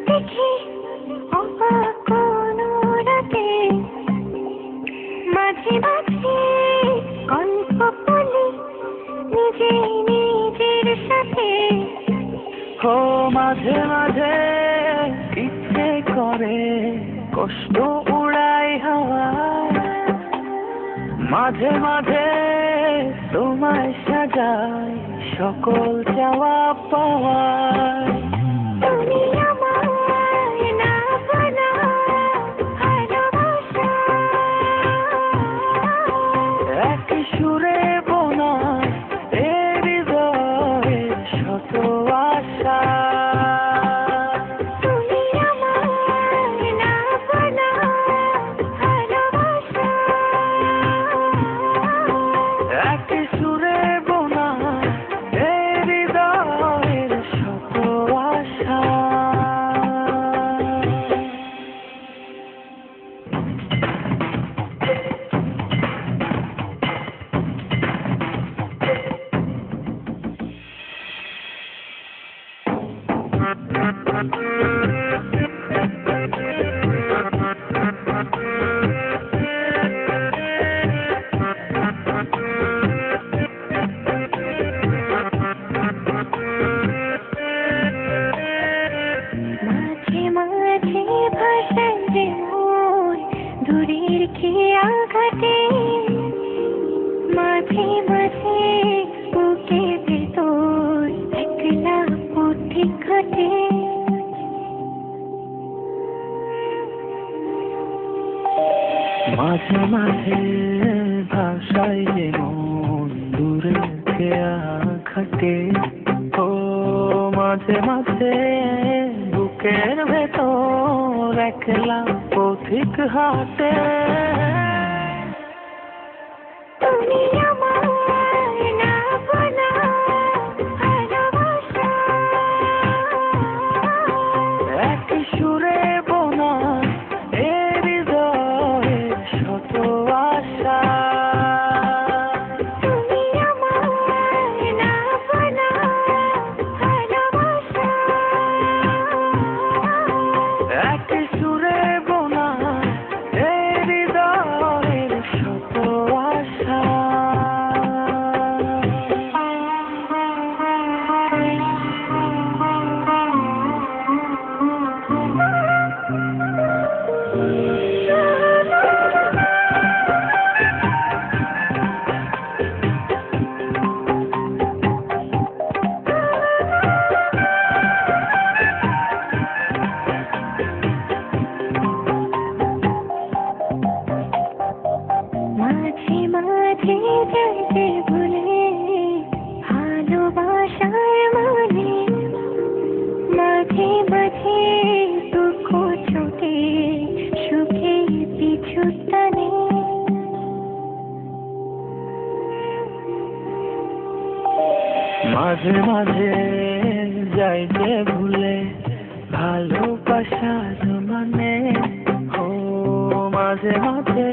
দেখে অবাক কোনো রাতে মাঝে মাঝে গল্প বলি নিজে নিজের সাথে। ও মাঝে মাঝে ইচ্ছে করে কষ্ট উড়াই হাওয়ায়, মাঝে মাঝে তোমায় সাজাই সকল চাওয়া পাওয়ায়। তুমি আমায় না বলা ভালোবাসা, এক সুরে বোনাই এ হৃদয়ের শত আশা। তুমি আমায় না বলা ভালোবাসা, এক সুরে বোনাই এ হৃদয়ের শত আশা। মাঝে মাঝে ভাষায় যে মন দূরের খেয়া ঘাটে, মাঝে মাঝে বুকে ভেতর একলা বুদ্ধি ঘটে। মাঝে মাঝে ভাষায় যে মন দূরে খেয়া খাটে, ও মাঝে মাঝে বুকের ভেতর একলা পথিক হাটে। তুমি আমায় না বলা ভালোবাসা, এক সুরে বোনাই এ হৃদয়ের শত আশা। তুমি আমায় না বলা ভালোবাসা, এক সুরে বোনাই এ হৃদয়ের শত আশা। মাঝে মাঝে যাইতে ভুলে ভালোবাসার মানে, মাঝে মাঝে দুঃখ ছোটে সুখে পিছু টানে। মাঝে মাঝে যাইতে ভুলে ভালোবাসার মানে, ও মাঝে মাঝে